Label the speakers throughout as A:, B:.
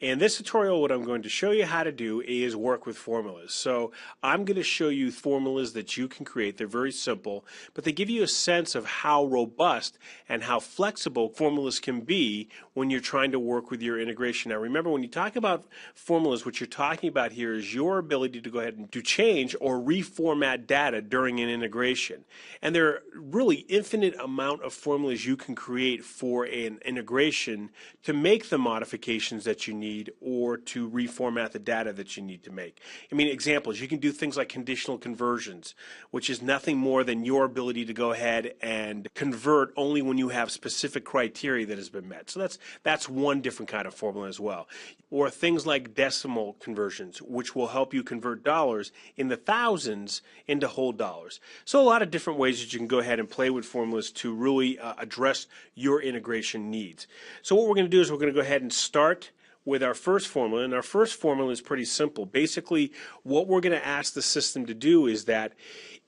A: In this tutorial, what I'm going to show you how to do is work with formulas. So I'm going to show you formulas that you can create. They're very simple, but they give you a sense of how robust and how flexible formulas can be when you're trying to work with your integration. Now remember, when you talk about formulas, what you're talking about here is your ability to go ahead and to change or reformat data during an integration. And there are really infinite amount of formulas you can create for an integration to make the modifications that you need or to reformat the data that you need to make. I mean, examples, you can do things like conditional conversions, which is nothing more than your ability to go ahead and convert only when you have specific criteria that has been met. So that's one different kind of formula as well. Or things like decimal conversions, which will help you convert dollars in the thousands into whole dollars. So a lot of different ways that you can go ahead and play with formulas to really address your integration needs. So what we're going to do is we're going to go ahead and start with our first formula, and our first formula is pretty simple. Basically, what we're going to ask the system to do is that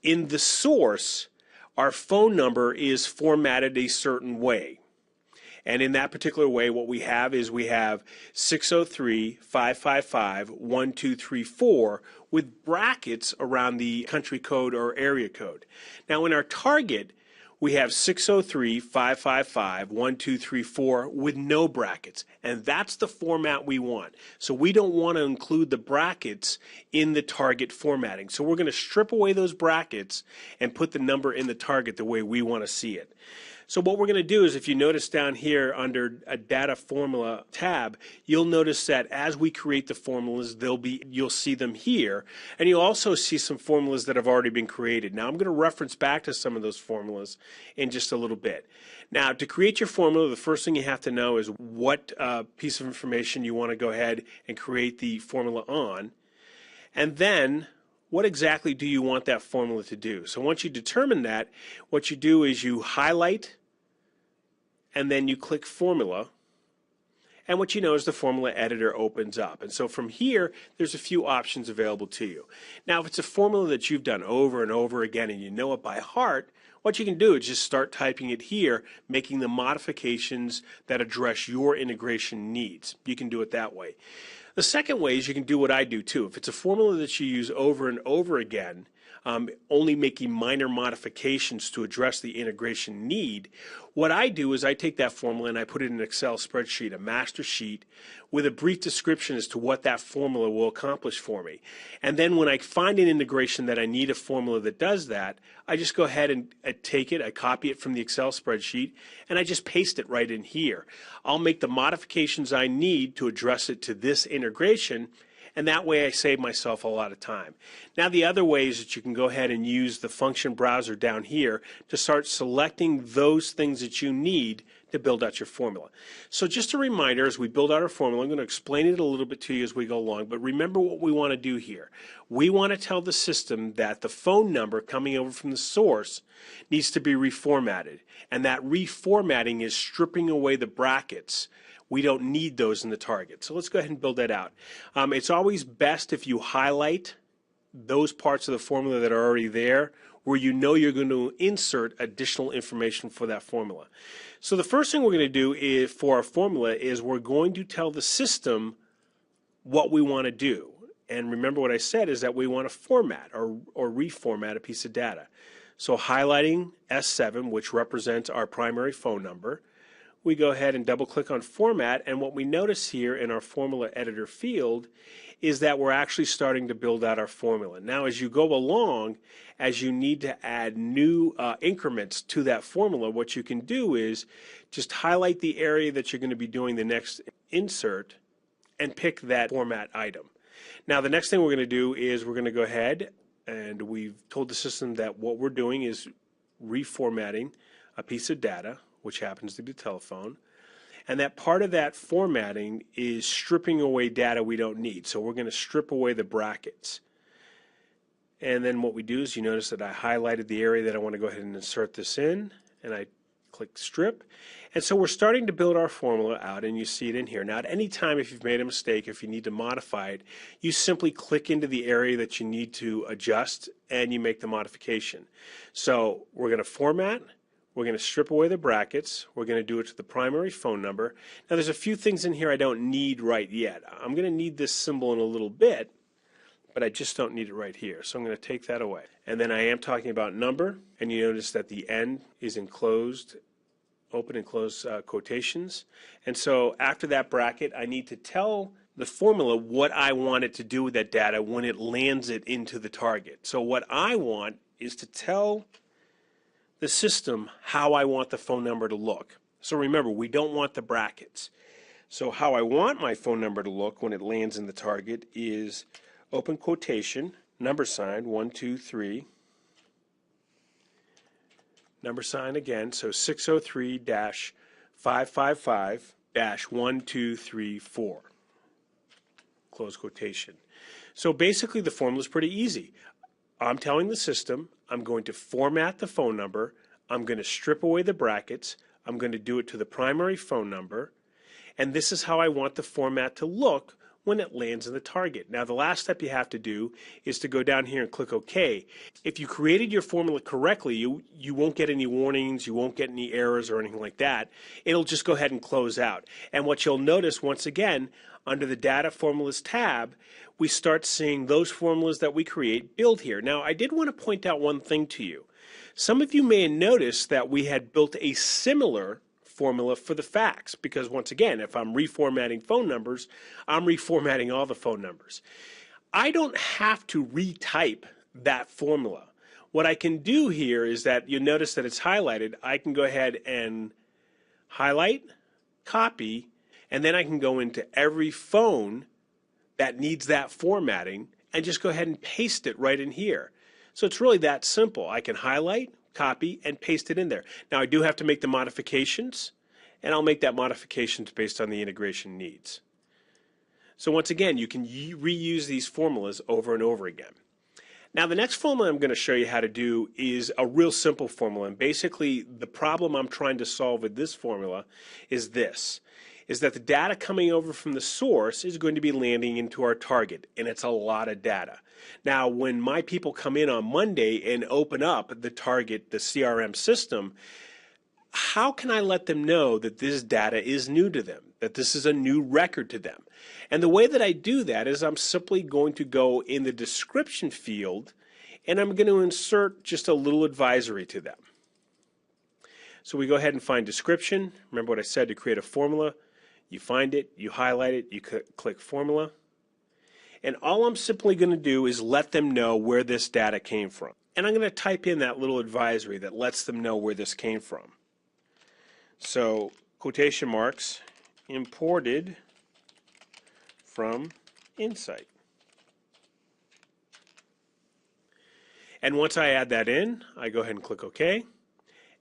A: in the source, our phone number is formatted a certain way. And in that particular way, what we have is we have 603-555-1234 with brackets around the country code or area code. Now in our target, we have 603-555-1234 with no brackets, and that's the format we want. So we don't want to include the brackets in the target formatting. So we're going to strip away those brackets and put the number in the target the way we want to see it. So what we're going to do is, if you notice down here under a data formula tab, you'll notice that as we create the formulas, you'll see them here, and you'll also see some formulas that have already been created. Now I'm going to reference back to some of those formulas in just a little bit. Now to create your formula, the first thing you have to know is what piece of information you want to go ahead and create the formula on, and then what exactly do you want that formula to do? So once you determine that, what you do is you highlight and then you click Formula, and what you know is the formula editor opens up. And so from here, there's a few options available to you. Now, if it's a formula that you've done over and over again and you know it by heart, what you can do is just start typing it here, making the modifications that address your integration needs. You can do it that way. The second way is you can do what I do too. If it's a formula that you use over and over again, only making minor modifications to address the integration need, what I do is I take that formula and I put it in an Excel spreadsheet, a master sheet, with a brief description as to what that formula will accomplish for me. And then when I find an integration that I need a formula that does that, I just go ahead and take it, I copy it from the Excel spreadsheet, and I just paste it right in here. I'll make the modifications I need to address it to this integration, and that way I save myself a lot of time. Now the other way is that you can go ahead and use the function browser down here to start selecting those things that you need to build out your formula. So just a reminder, as we build out our formula, I'm going to explain it a little bit to you as we go along, but remember what we want to do here. We want to tell the system that the phone number coming over from the source needs to be reformatted, and that reformatting is stripping away the brackets. We don't need those in the target. So let's go ahead and build that out. It's always best if you highlight those parts of the formula that are already there where you know you're going to insert additional information for that formula. So the first thing we're going to do is, for our formula, is we're going to tell the system what we want to do. And remember what I said is that we want to format or reformat a piece of data. So highlighting S7, which represents our primary phone number, we go ahead and double click on format, and what we notice here in our formula editor field is that we're actually starting to build out our formula. Now as you go along, as you need to add new increments to that formula, what you can do is just highlight the area that you're going to be doing the next insert and pick that format item. Now the next thing we're going to do is we're going to go ahead, and we've told the system that what we're doing is reformatting a piece of data, which happens to be the telephone, and that part of that formatting is stripping away data we don't need. So we're going to strip away the brackets. And then what we do is, you notice that I highlighted the area that I want to go ahead and insert this in, and I click strip. And so we're starting to build our formula out, and you see it in here. Now at any time, if you've made a mistake, if you need to modify it, you simply click into the area that you need to adjust and you make the modification. So we're going to format, We're going to strip away the brackets. We're going to do it to the primary phone number. Now there's a few things in here I don't need right yet. I'm going to need this symbol in a little bit, but I just don't need it right here. So I'm going to take that away. And then I am talking about number, and you notice that the N is enclosed, open and close quotations. And so after that bracket, I need to tell the formula what I want it to do with that data when it lands it into the target. So what I want is to tell the system how I want the phone number to look. So remember, we don't want the brackets. So how I want my phone number to look when it lands in the target is open quotation, number sign, 1, 2, 3, number sign again, so 603-555-1234. Close quotation. So basically the formula is pretty easy. I'm telling the system I'm going to format the phone number, I'm going to strip away the brackets, I'm going to do it to the primary phone number, and this is how I want the format to look when it lands in the target. Now the last step you have to do is to go down here and click OK. If you created your formula correctly, you won't get any warnings, you won't get any errors or anything like that. It'll just go ahead and close out. And what you'll notice once again, under the Data Formulas tab, we start seeing those formulas that we create build here. Now I did want to point out one thing to you. Some of you may have noticed that we had built a similar formula for the facts, because once again, if I'm reformatting phone numbers, I'm reformatting all the phone numbers. I don't have to retype that formula. What I can do here is that you notice that it's highlighted. I can go ahead and highlight, copy, and then I can go into every phone that needs that formatting and just go ahead and paste it right in here. So it's really that simple. I can highlight, copy, and paste it in there. Now I do have to make the modifications, and I'll make that modifications based on the integration needs. So once again, you can reuse these formulas over and over again. Now the next formula I'm going to show you how to do is a real simple formula, and basically the problem I'm trying to solve with this formula is this, is that the data coming over from the source is going to be landing into our target, and it's a lot of data. Now when my people come in on Monday and open up the target, the CRM system, how can I let them know that this data is new to them, that this is a new record to them? And the way that I do that is I'm simply going to go in the description field and I'm going to insert just a little advisory to them. So we go ahead and find description. Remember what I said, to create a formula, you find it, you highlight it, you click formula. And all I'm simply going to do is let them know where this data came from. And I'm going to type in that little advisory that lets them know where this came from. So quotation marks, imported from Insight. And once I add that in, I go ahead and click OK.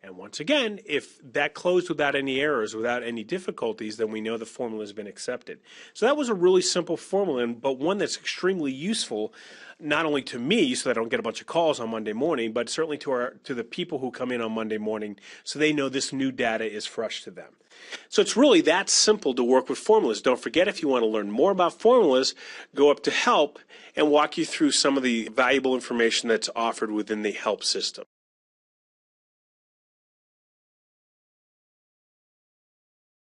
A: And once again, if that closed without any errors, without any difficulties, then we know the formula has been accepted. So that was a really simple formula, but one that's extremely useful, not only to me so that I don't get a bunch of calls on Monday morning, but certainly to the people who come in on Monday morning so they know this new data is fresh to them. So it's really that simple to work with formulas. Don't forget, if you want to learn more about formulas, go up to Help and walk you through some of the valuable information that's offered within the Help system.